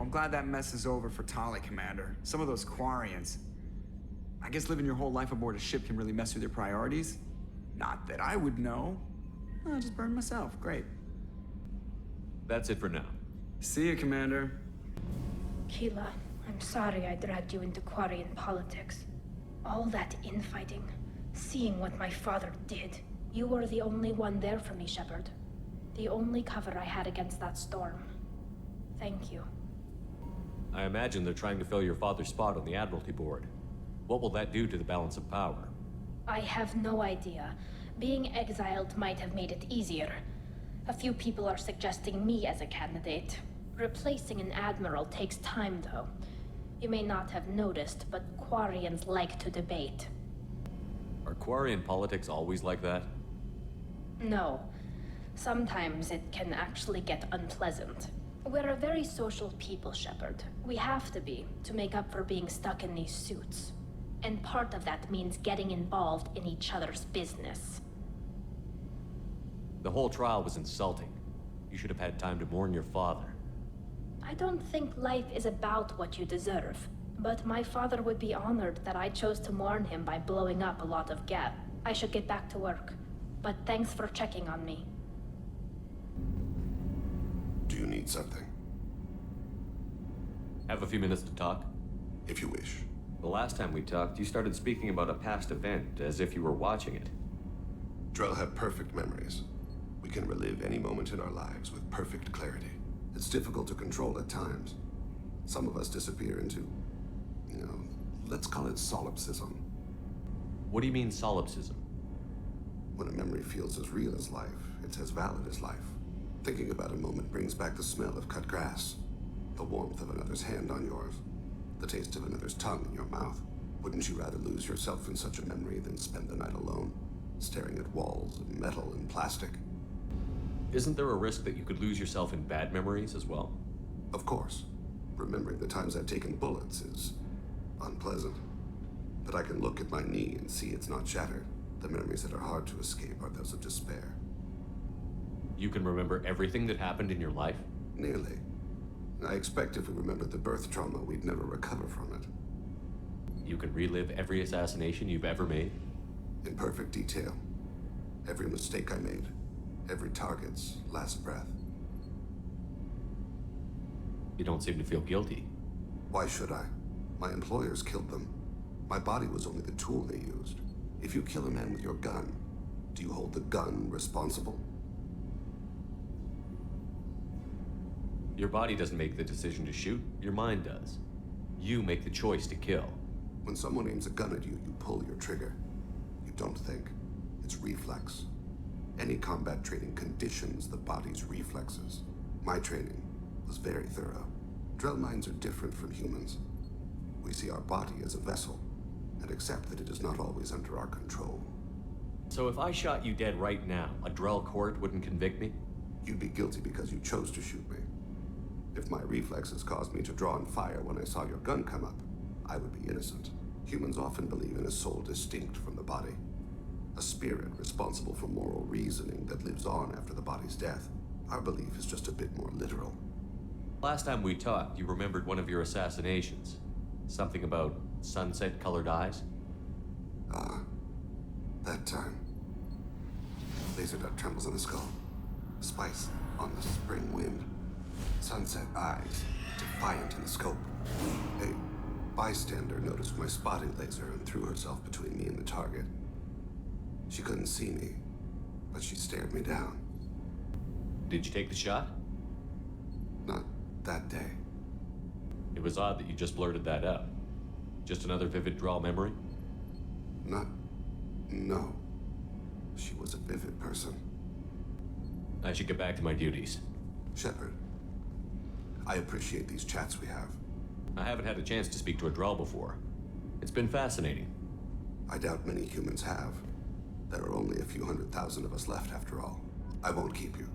Well, I'm glad that mess is over for Tali, Commander. Some of those Quarians. I guess living your whole life aboard a ship can really mess with your priorities. Not that I would know. I just burned myself. Great. That's it for now. See you, Commander. Keela, I'm sorry I dragged you into Quarian politics. All that infighting, seeing what my father did. You were the only one there for me, Shepard. The only cover I had against that storm. Thank you. I imagine they're trying to fill your father's spot on the Admiralty Board. What will that do to the balance of power? I have no idea. Being exiled might have made it easier. A few people are suggesting me as a candidate. Replacing an admiral takes time, though. You may not have noticed, but Quarians like to debate. Are Quarian politics always like that? No. Sometimes it can actually get unpleasant. We're a very social people, Shepard. We have to be, to make up for being stuck in these suits. And part of that means getting involved in each other's business. The whole trial was insulting. You should have had time to mourn your father. I don't think life is about what you deserve, but my father would be honored that I chose to mourn him by blowing up a lot of gas. I should get back to work, but thanks for checking on me. Do you need something? Have a few minutes to talk? If you wish. The last time we talked, you started speaking about a past event, as if you were watching it. Drell have perfect memories. We can relive any moment in our lives with perfect clarity. It's difficult to control at times. Some of us disappear into, let's call it solipsism. What do you mean, solipsism? When a memory feels as real as life, it's as valid as life. Thinking about a moment brings back the smell of cut grass, the warmth of another's hand on yours, the taste of another's tongue in your mouth. Wouldn't you rather lose yourself in such a memory than spend the night alone, staring at walls of metal and plastic? Isn't there a risk that you could lose yourself in bad memories as well? Of course. Remembering the times I've taken bullets is unpleasant. But I can look at my knee and see it's not shattered. The memories that are hard to escape are those of despair. You can remember everything that happened in your life? Nearly. I expect if we remembered the birth trauma, we'd never recover from it. You can relive every assassination you've ever made? In perfect detail. Every mistake I made. Every target's last breath. You don't seem to feel guilty. Why should I? My employers killed them. My body was only the tool they used. If you kill a man with your gun, do you hold the gun responsible? Your body doesn't make the decision to shoot, your mind does. You make the choice to kill. When someone aims a gun at you, you pull your trigger. You don't think. It's reflex. Any combat training conditions the body's reflexes. My training was very thorough. Drell minds are different from humans. We see our body as a vessel, and accept that it is not always under our control. So if I shot you dead right now, a Drell court wouldn't convict me? You'd be guilty because you chose to shoot me. If my reflexes caused me to draw and fire when I saw your gun come up, I would be innocent. Humans often believe in a soul distinct from the body. A spirit responsible for moral reasoning that lives on after the body's death. Our belief is just a bit more literal. Last time we talked, you remembered one of your assassinations. Something about sunset-colored eyes? That time. Laser dot trembles in the skull. Spice on the spring wind. Sunset eyes, defiant in the scope. A bystander noticed my spotting laser and threw herself between me and the target. She couldn't see me, but she stared me down. Did you take the shot? Not that day. It was odd that you just blurted that out. Just another vivid Drell memory? No. She was a vivid person. I should get back to my duties. Shepard, I appreciate these chats we have. I haven't had a chance to speak to a Drell before. It's been fascinating. I doubt many humans have. There are only a few 100,000 of us left after all. I won't keep you.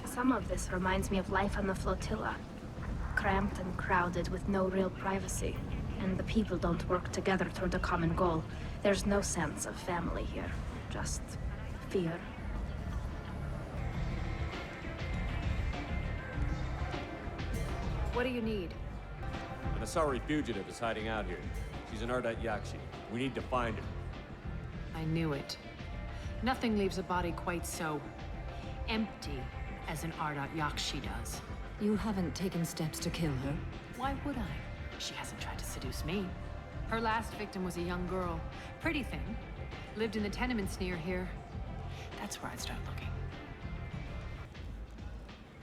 Some of this reminds me of life on the flotilla. Cramped and crowded with no real privacy. And the people don't work together toward a common goal. There's no sense of family here. Just fear. What do you need? An Asari fugitive is hiding out here. She's an Ardat Yakshi. We need to find her. I knew it. Nothing leaves a body quite so empty as an Ardat Yakshi does. You haven't taken steps to kill her? Why would I? She hasn't tried to seduce me. Her last victim was a young girl. Pretty thing. Lived in the tenements near here. That's where I'd start looking.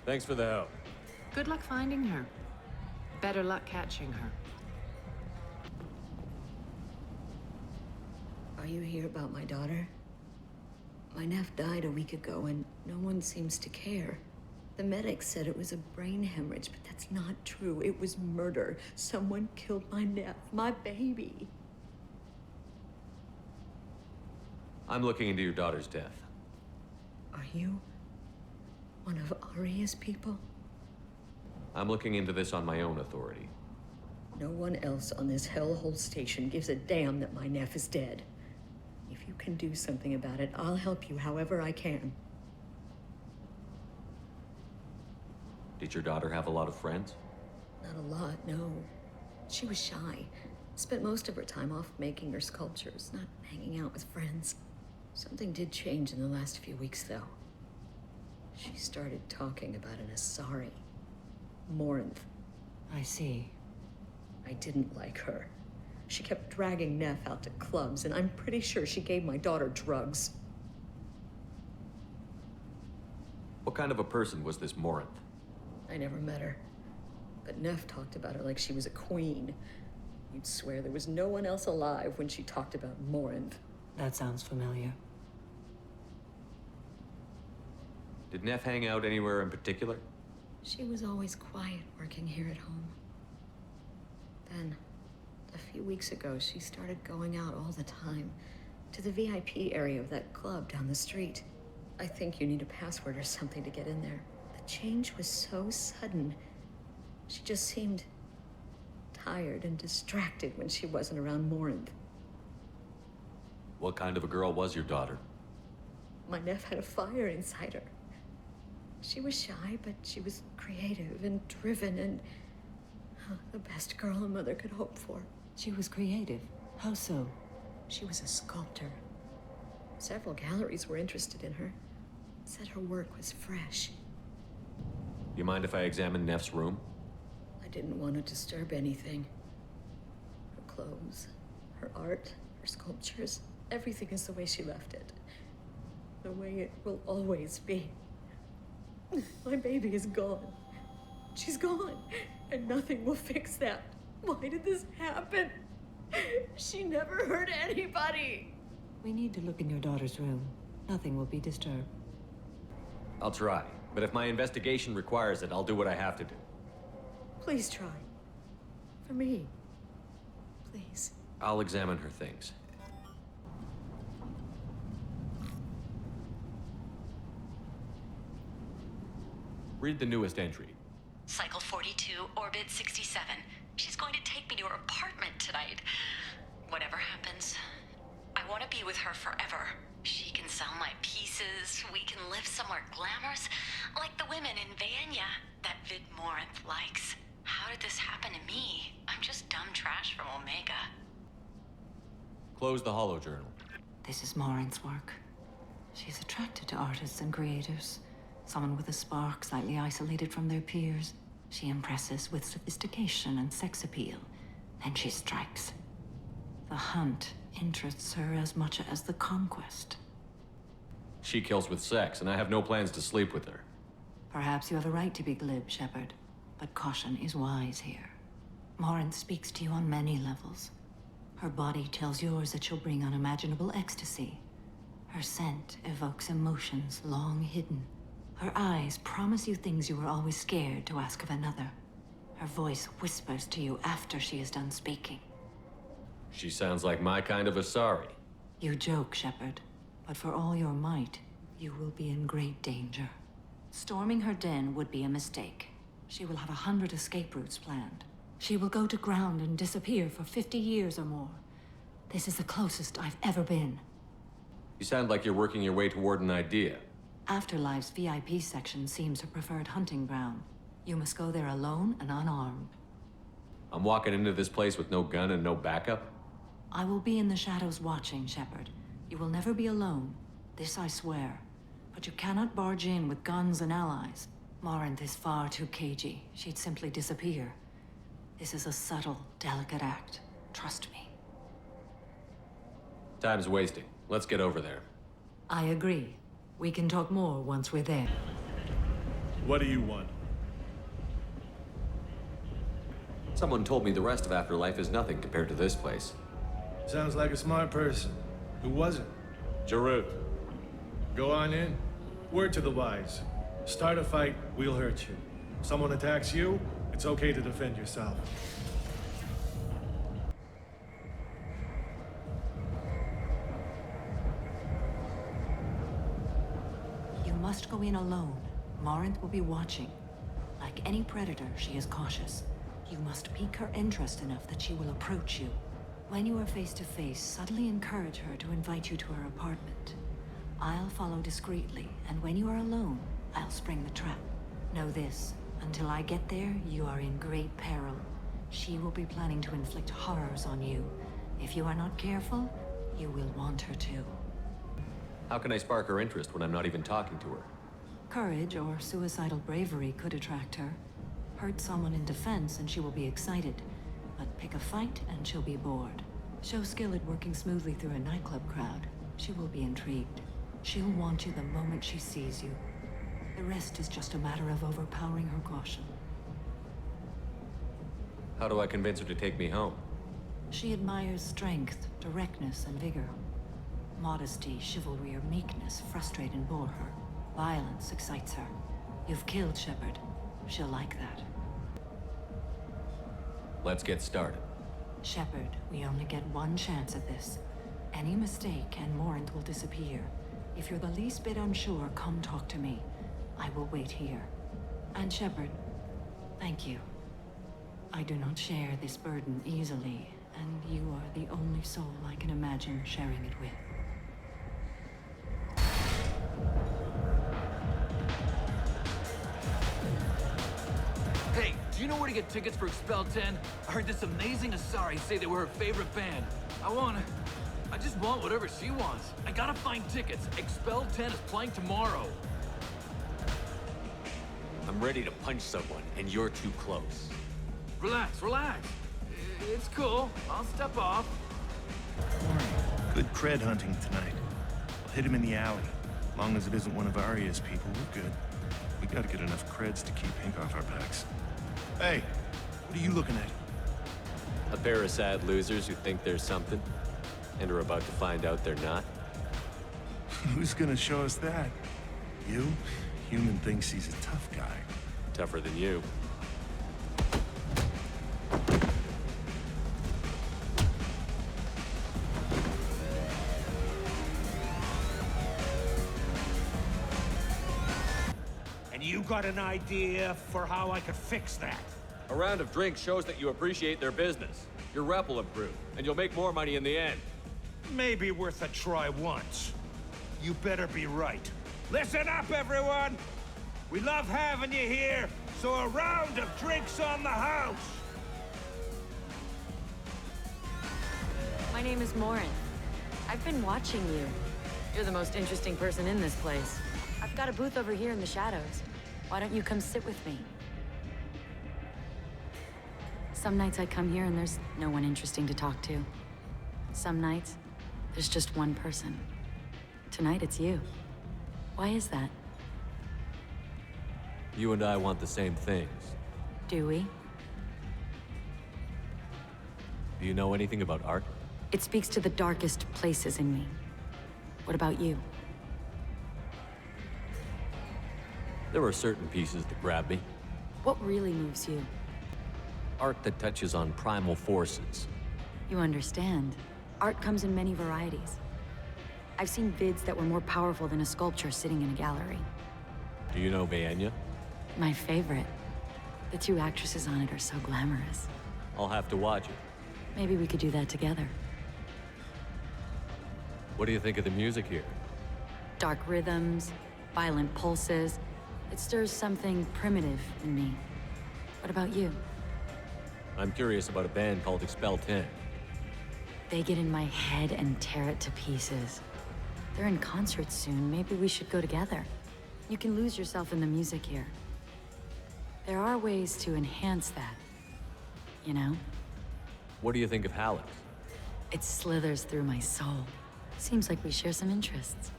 Thanks for the help. Good luck finding her. Better luck catching her. Are you here about my daughter? My nephew died a week ago and no one seems to care. The medics said it was a brain hemorrhage, but that's not true. It was murder. Someone killed my nephew, my baby. I'm looking into your daughter's death. Are you one of Arya's people? I'm looking into this on my own authority. No one else on this hellhole station gives a damn that my nephew is dead. If you can do something about it, I'll help you however I can. Did your daughter have a lot of friends? Not a lot, no. She was shy. Spent most of her time off making her sculptures, not hanging out with friends. Something did change in the last few weeks, though. She started talking about an Asari. Morinth. I see. I didn't like her. She kept dragging Neff out to clubs, and I'm pretty sure she gave my daughter drugs. What kind of a person was this Morinth? I never met her. But Neff talked about her like she was a queen. You'd swear there was no one else alive when she talked about Morinth. That sounds familiar. Did Neff hang out anywhere in particular? She was always quiet working here at home. Then, a few weeks ago, she started going out all the time to the VIP area of that club down the street. I think you need a password or something to get in there. The change was so sudden. She just seemed tired and distracted when she wasn't around Morinth. What kind of a girl was your daughter? My nephew had a fire inside her. She was shy, but she was creative and driven and the best girl a mother could hope for. She was creative. How so? She was a sculptor. Several galleries were interested in her. Said her work was fresh. You mind if I examine Neff's room? I didn't want to disturb anything. Her clothes, her art, her sculptures, everything is the way she left it. The way it will always be. My baby is gone. She's gone, and nothing will fix that. Why did this happen? She never hurt anybody. We need to look in your daughter's room. Nothing will be disturbed. I'll try, but if my investigation requires it, I'll do what I have to do. Please try. For me. Please. I'll examine her things. Read the newest entry. Cycle 42, orbit 67. She's going to take me to her apartment tonight. Whatever happens, I want to be with her forever. She can sell my pieces. We can live somewhere glamorous, like the women in Vanya that Vid Morinth likes. How did this happen to me? I'm just dumb trash from Omega. Close the holo journal. This is Morinth's work. She's attracted to artists and creators. Someone with a spark, slightly isolated from their peers. She impresses with sophistication and sex appeal. Then she strikes. The hunt interests her as much as the conquest. She kills with sex, and I have no plans to sleep with her. Perhaps you have a right to be glib, Shepard, but caution is wise here. Morinth speaks to you on many levels. Her body tells yours that she'll bring unimaginable ecstasy. Her scent evokes emotions long hidden. Her eyes promise you things you were always scared to ask of another. Her voice whispers to you after she is done speaking. She sounds like my kind of Asari. You joke, Shepard, but for all your might, you will be in great danger. Storming her den would be a mistake. She will have 100 escape routes planned. She will go to ground and disappear for 50 years or more. This is the closest I've ever been. You sound like you're working your way toward an idea. Afterlife's VIP section seems her preferred hunting ground. You must go there alone and unarmed. I'm walking into this place with no gun and no backup? I will be in the shadows watching, Shepard. You will never be alone. This I swear. But you cannot barge in with guns and allies. Morinth is far too cagey. She'd simply disappear. This is a subtle, delicate act. Trust me. Time's wasting. Let's get over there. I agree. We can talk more once we're there. What do you want? Someone told me the rest of Afterlife is nothing compared to this place. Sounds like a smart person. Who was it? Jarut. Go on in. Word to the wise. Start a fight, we'll hurt you. Someone attacks you, it's okay to defend yourself. You must go in alone. Morinth will be watching. Like any predator, she is cautious. You must pique her interest enough that she will approach you. When you are face to face, subtly encourage her to invite you to her apartment. I'll follow discreetly, and when you are alone, I'll spring the trap. Know this, until I get there, you are in great peril. She will be planning to inflict horrors on you. If you are not careful, you will want her to. How can I spark her interest when I'm not even talking to her? Courage or suicidal bravery could attract her. Hurt someone in defense and she will be excited. But pick a fight and she'll be bored. Show skill at working smoothly through a nightclub crowd. She will be intrigued. She'll want you the moment she sees you. The rest is just a matter of overpowering her caution. How do I convince her to take me home? She admires strength, directness, and vigor. Modesty, chivalry, or meekness frustrate and bore her. Violence excites her. You've killed Shepard. She'll like that. Let's get started. Shepard, we only get one chance at this. Any mistake and Morinth will disappear. If you're the least bit unsure, come talk to me. I will wait here. And Shepard, thank you. I do not share this burden easily, and you are the only soul I can imagine sharing it with. Hey, do you know where to get tickets for Expel 10? I heard this amazing Asari say they were her favorite band. I just want whatever she wants. I gotta find tickets. Expel 10 is playing tomorrow. I'm ready to punch someone, and you're too close. Relax, relax. It's cool. I'll step off. Good cred hunting tonight. I'll hit him in the alley. As long as it isn't one of Arya's people, we're good. We gotta get enough creds to keep Pink off our backs. Hey, what are you looking at? A pair of sad losers who think they're something, and are about to find out they're not. Who's gonna show us that? You? Human thinks he's a tough guy. Tougher than you. And you got an idea for how I could fix that? A round of drinks shows that you appreciate their business. Your rep will improve, and you'll make more money in the end. Maybe worth a try once. You better be right. Listen up, everyone! We love having you here, so a round of drinks on the house! My name is Morinth. I've been watching you. You're the most interesting person in this place. I've got a booth over here in the shadows. Why don't you come sit with me? Some nights I come here and there's no one interesting to talk to. Some nights, there's just one person. Tonight it's you. Why is that? You and I want the same things. Do we? Do you know anything about art? It speaks to the darkest places in me. What about you? There are certain pieces that grab me. What really moves you? Art that touches on primal forces. You understand. Art comes in many varieties. I've seen vids that were more powerful than a sculpture sitting in a gallery. Do you know Vaenya? My favorite. The two actresses on it are so glamorous. I'll have to watch it. Maybe we could do that together. What do you think of the music here? Dark rhythms, violent pulses. It stirs something primitive in me. What about you? I'm curious about a band called Expel 10. They get in my head and tear it to pieces. They're in concert soon. Maybe we should go together. You can lose yourself in the music here. There are ways to enhance that, you know? What do you think of Hallex? It slithers through my soul. Seems like we share some interests.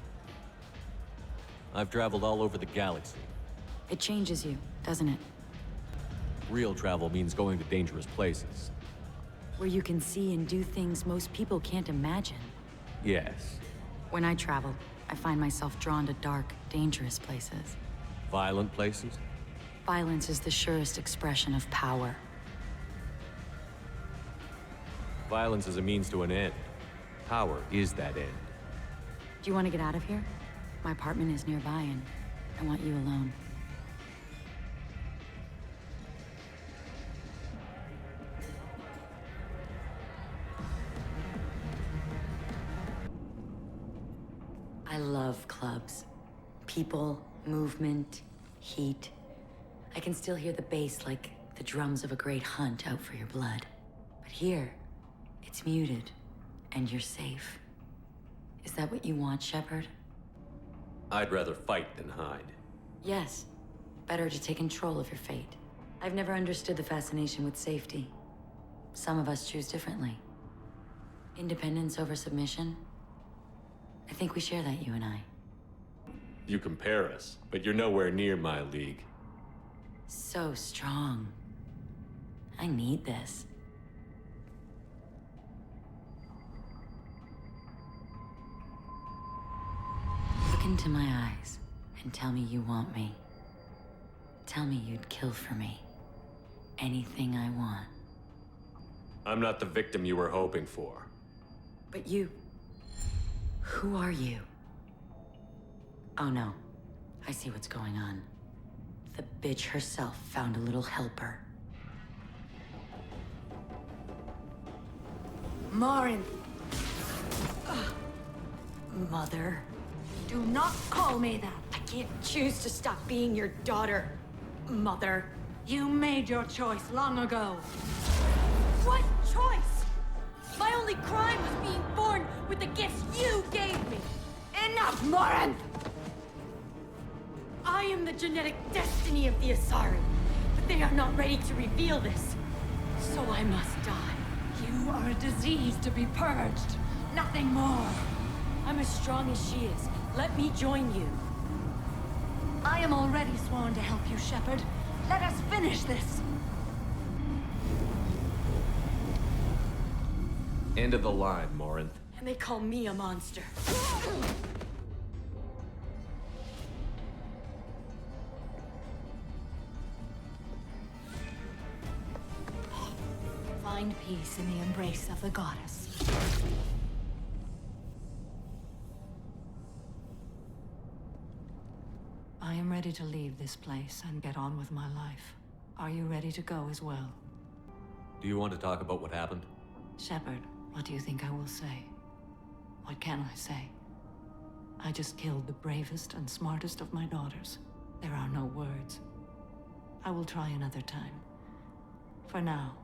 I've traveled all over the galaxy. It changes you, doesn't it? Real travel means going to dangerous places. Where you can see and do things most people can't imagine. Yes. When I travel, I find myself drawn to dark, dangerous places. Violent places? Violence is the surest expression of power. Violence is a means to an end. Power is that end. Do you want to get out of here? My apartment is nearby and I want you alone. I love clubs. People, movement, heat. I can still hear the bass like the drums of a great hunt out for your blood. But here, it's muted, and you're safe. Is that what you want, Shepard? I'd rather fight than hide. Yes. Better to take control of your fate. I've never understood the fascination with safety. Some of us choose differently. Independence over submission? I think we share that, you and I. You compare us, but you're nowhere near my league. So strong. I need this. Look into my eyes and tell me you want me. Tell me you'd kill for me. Anything I want. I'm not the victim you were hoping for. But you... Who are you? Oh no. I see what's going on. The bitch herself found a little helper. Morin! Mother. Do not call me that! I can't choose to stop being your daughter, Mother. You made your choice long ago. What choice? My only crime was being born with the gifts you gave me! Enough, Morin! I am the genetic destiny of the Asari, but they are not ready to reveal this. So I must die. You are a disease to be purged. Nothing more. I'm as strong as she is. Let me join you. I am already sworn to help you, Shepard. Let us finish this. End of the line, Morinth. And they call me a monster. Find peace in the embrace of the goddess. I am ready to leave this place and get on with my life. Are you ready to go as well? Do you want to talk about what happened? Shepard, what do you think I will say? What can I say? I just killed the bravest and smartest of my daughters. There are no words. I will try another time. For now,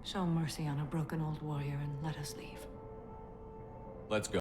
show mercy on a broken old warrior and let us leave. Let's go.